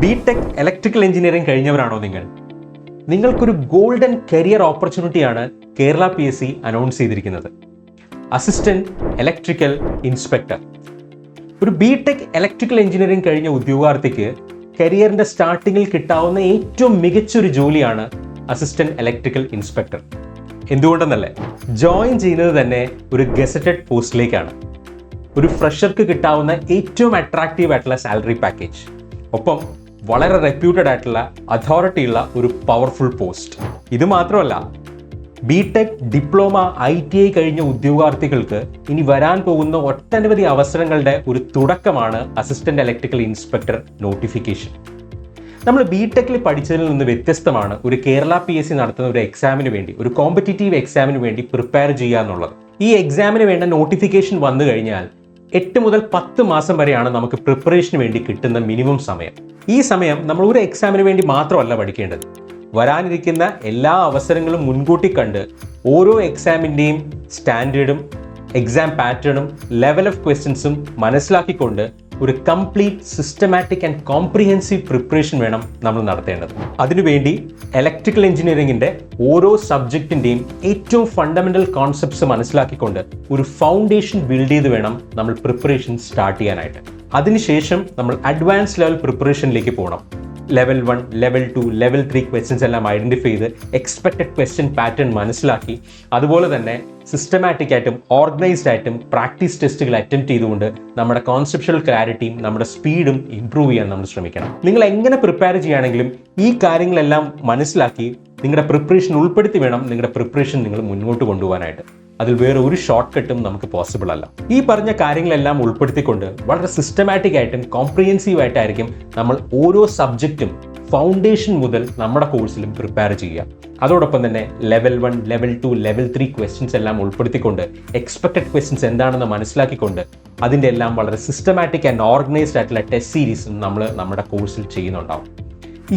BTech electrical engineering കഴിഞ്ഞവരാണോ നിങ്ങൾക്കൊരു golden career ഓപ്പർച്യൂണിറ്റിയാണ് കേരള PSC അനൗൺസ് ചെയ്തിരിക്കുന്നത്. Assistant electrical inspector. ഒരു ബിടെക് ഇലക്ട്രിക്കൽ എഞ്ചിനീയറിംഗ് കഴിഞ്ഞ ഉദ്യോഗാർത്ഥിക്ക് കരിയറിന്റെ സ്റ്റാർട്ടിങ്ങിൽ കിട്ടാവുന്ന ഏറ്റവും മികച്ചൊരു ജോലിയാണ് അസിസ്റ്റന്റ് ഇലക്ട്രിക്കൽ ഇൻസ്പെക്ടർ. എന്തുകൊണ്ടെന്നല്ലേ, ജോയിൻ ചെയ്യുന്നത് തന്നെ ഒരു ഗസറ്റഡ് പോസ്റ്റിലേക്കാണ്. ഒരു ഫ്രഷർക്ക് കിട്ടാവുന്ന ഏറ്റവും അട്രാക്റ്റീവ് ആയിട്ടുള്ള സാലറി പാക്കേജ്, ഒപ്പം വളരെ റെപ്യൂട്ടഡ് ആയിട്ടുള്ള അതോറിറ്റി ഉള്ള ഒരു പവർഫുൾ പോസ്റ്റ്. ഇത് മാത്രമല്ല, ബിടെക്, ഡിപ്ലോമ, ITI കഴിഞ്ഞ ഉദ്യോഗാർത്ഥികൾക്ക് ഇനി വരാൻ പോകുന്ന ഒട്ടനവധി അവസരങ്ങളുടെ ഒരു തുടക്കമാണ് അസിസ്റ്റന്റ് ഇലക്ട്രിക്കൽ ഇൻസ്പെക്ടർ നോട്ടിഫിക്കേഷൻ. നമ്മൾ ബിടെക്കിൽ പഠിച്ചതിൽ നിന്ന് വ്യത്യസ്തമാണ് ഒരു കേരള PSC നടത്തുന്ന ഒരു എക്സാമിന് വേണ്ടി, ഒരു കോമ്പറ്റീറ്റീവ് എക്സാമിന് വേണ്ടി പ്രിപ്പയർ ചെയ്യുക എന്നുള്ളത്. ഈ എക്സാമിന് വേണ്ട നോട്ടിഫിക്കേഷൻ വന്നു കഴിഞ്ഞാൽ 8 മുതൽ 10 മാസം വരെയാണ് നമുക്ക് പ്രിപ്പറേഷന് വേണ്ടി കിട്ടുന്ന മിനിമം സമയം. ഈ സമയം നമ്മൾ ഒരു എക്സാമിന് വേണ്ടി മാത്രമല്ല പഠിക്കേണ്ടത്, വരാനിരിക്കുന്ന എല്ലാ അവസരങ്ങളും മുൻകൂട്ടി കണ്ട് ഓരോ എക്സാമിൻ്റെയും സ്റ്റാൻഡേർഡും എക്സാം പാറ്റേണും ലെവൽ ഓഫ് ക്വസ്റ്റ്യൻസും മനസ്സിലാക്കിക്കൊണ്ട് ഒരു complete systematic and comprehensive preparation വേണം നമ്മൾ നടത്തേണ്ടത്. അതിനുവേണ്ടി ഇലക്ട്രിക്കൽ എഞ്ചിനീയറിംഗിൻ്റെ ഓരോ സബ്ജക്റ്റിൻ്റെയും ഏറ്റവും ഫണ്ടമെൻ്റൽ കോൺസെപ്റ്റ്സ് മനസ്സിലാക്കിക്കൊണ്ട് ഒരു ഫൗണ്ടേഷൻ ബിൽഡ് ചെയ്ത് വേണം നമ്മൾ പ്രിപ്പറേഷൻ സ്റ്റാർട്ട് ചെയ്യാനായിട്ട്. അതിനുശേഷം നമ്മൾ അഡ്വാൻസ് ലെവൽ പ്രിപ്പറേഷനിലേക്ക് പോകണം. ലെവൽ 1, ലെവൽ 2, ലെവൽ 3 ക്വസ്റ്റ്യൻസ് എല്ലാം ഐഡൻറ്റിഫൈ ചെയ്ത് എക്സ്പെക്റ്റഡ് ക്വസ്റ്റ്യൻ പാറ്റേൺ മനസ്സിലാക്കി അതുപോലെ തന്നെ സിസ്റ്റമാറ്റിക് ആയിട്ടും ഓർഗനൈസ്ഡ് ആയിട്ടും പ്രാക്ടീസ് ടെസ്റ്റുകൾ അറ്റംപ്റ്റ് ചെയ്തുകൊണ്ട് നമ്മുടെ കോൺസെപ്ച്വൽ ക്ലാരിറ്റിയും നമ്മുടെ സ്പീഡും ഇംപ്രൂവ് ചെയ്യാൻ നമ്മൾ ശ്രമിക്കണം. നിങ്ങൾ എങ്ങനെ പ്രിപ്പയർ ചെയ്യുകയാണെങ്കിലും ഈ കാര്യങ്ങളെല്ലാം മനസ്സിലാക്കി നിങ്ങളുടെ പ്രിപ്പറേഷൻ ഉൾപ്പെടുത്തി വേണം നിങ്ങളുടെ പ്രിപ്പറേഷൻ നിങ്ങൾ മുന്നോട്ട് കൊണ്ടുപോകാനായിട്ട്. അതിൽ വേറെ ഒരു ഷോർട്ട് കട്ടും നമുക്ക് പോസിബിൾ അല്ല. ഈ പറഞ്ഞ കാര്യങ്ങളെല്ലാം ഉൾപ്പെടുത്തിക്കൊണ്ട് വളരെ സിസ്റ്റമാറ്റിക് ആയിട്ടും കോംപ്രിഹെൻസീവ് ആയിട്ടായിരിക്കും നമ്മൾ ഓരോ സബ്ജക്റ്റും ഫൗണ്ടേഷൻ മുതൽ നമ്മുടെ കോഴ്സിലും പ്രിപ്പയർ ചെയ്യുക. അതോടൊപ്പം തന്നെ ലെവൽ 1, ലെവൽ 2, ലെവൽ 3 ക്വസ്റ്റ്യൻസ് എല്ലാം ഉൾപ്പെടുത്തിക്കൊണ്ട് എക്സ്പെക്റ്റഡ് ക്വസ്റ്റ്യൻസ് എന്താണെന്ന് മനസ്സിലാക്കിക്കൊണ്ട് അതിൻ്റെ എല്ലാം വളരെ സിസ്റ്റമാറ്റിക് ആൻഡ് ഓർഗനൈസ്ഡ് ആയിട്ടുള്ള ടെസ്റ്റ് സീരീസും നമ്മൾ നമ്മുടെ കോഴ്സിൽ ചെയ്യുന്നുണ്ടാവും.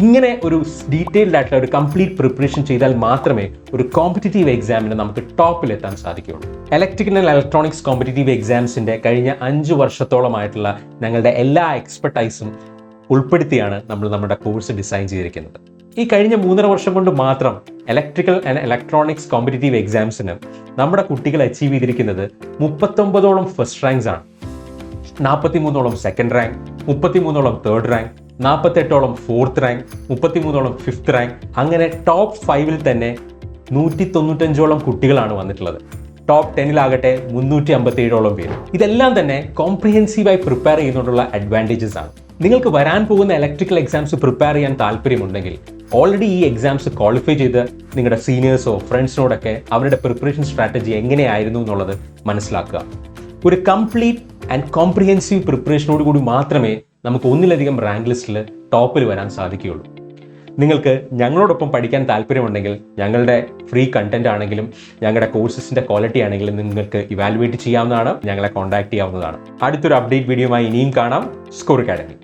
ഇങ്ങനെ ഒരു ഡീറ്റെയിൽഡ് ആയിട്ടുള്ള ഒരു കംപ്ലീറ്റ് പ്രിപ്പറേഷൻ ചെയ്താൽ മാത്രമേ ഒരു കോമ്പറ്റീറ്റീവ് എക്സാമിന് നമുക്ക് ടോപ്പിലെത്താൻ സാധിക്കുകയുള്ളൂ. ഇലക്ട്രിക്കൽ ആൻഡ് ഇലക്ട്രോണിക്സ് കോമ്പറ്റീറ്റീവ് എക്സാംസിൻ്റെ കഴിഞ്ഞ 5 വർഷത്തോളമായിട്ടുള്ള ഞങ്ങളുടെ എല്ലാ എക്സ്പെർട്ടൈസും ഉൾപ്പെടുത്തിയാണ് നമ്മൾ നമ്മുടെ കോഴ്സ് ഡിസൈൻ ചെയ്തിരിക്കുന്നത്. ഈ കഴിഞ്ഞ 3.5 വർഷം കൊണ്ട് മാത്രം ഇലക്ട്രിക്കൽ ആൻഡ് ഇലക്ട്രോണിക്സ് കോമ്പറ്റീറ്റീവ് എക്സാംസിന് നമ്മുടെ കുട്ടികൾ അച്ചീവ് ചെയ്തിരിക്കുന്നത് 39ഓളം ഫസ്റ്റ് റാങ്ക്സ് ആണ്, 43ഓളം സെക്കൻഡ് റാങ്ക്, 33ഓളം തേർഡ് റാങ്ക്, 48ഓളം ഫോർത്ത് റാങ്ക്, 33ഓളം ഫിഫ്ത്ത് റാങ്ക്. അങ്ങനെ ടോപ്പ് 5-ൽ തന്നെ 195ഓളം കുട്ടികളാണ് വന്നിട്ടുള്ളത്. ടോപ്പ് 10-ലാകട്ടെ 357ഓളം പേര്. ഇതെല്ലാം തന്നെ കോംപ്രിഹെൻസീവായി പ്രിപ്പയർ ചെയ്യുന്നതുകൊണ്ടുള്ള അഡ്വാൻറ്റേജസ് ആണ്. നിങ്ങൾക്ക് വരാൻ പോകുന്ന ഇലക്ട്രിക്കൽ എക്സാംസ് പ്രിപ്പയർ ചെയ്യാൻ താല്പര്യമുണ്ടെങ്കിൽ ഓൾറെഡി ഈ എക്സാംസ് ക്വാളിഫൈ ചെയ്ത് നിങ്ങളുടെ സീനിയേഴ്സോ ഫ്രണ്ട്സിനോടൊക്കെ അവരുടെ പ്രിപ്പറേഷൻ സ്ട്രാറ്റജി എങ്ങനെയായിരുന്നു എന്നുള്ളത് മനസ്സിലാക്കുക. ഒരു കംപ്ലീറ്റ് ആൻഡ് കോംപ്രിഹെൻസീവ് പ്രിപ്പറേഷനോട് കൂടി മാത്രമേ നമുക്ക് ഒന്നിലധികം റാങ്ക് ലിസ്റ്റിൽ ടോപ്പിൽ വരാൻ സാധിക്കുകയുള്ളൂ. നിങ്ങൾക്ക് ഞങ്ങളോടൊപ്പം പഠിക്കാൻ താല്പര്യമുണ്ടെങ്കിൽ ഞങ്ങളുടെ ഫ്രീ കണ്ടന്റ് ആണെങ്കിലും ഞങ്ങളുടെ കോഴ്സസിൻ്റെ ക്വാളിറ്റി ആണെങ്കിലും നിങ്ങൾക്ക് ഇവാലുവേറ്റ് ചെയ്യാവുന്നതാണ്, ഞങ്ങളെ കോൺടാക്ട് ചെയ്യാവുന്നതാണ്. അടുത്തൊരു അപ്ഡേറ്റ് വീഡിയോയുമായി ഇനിയും കാണാം. Score academy.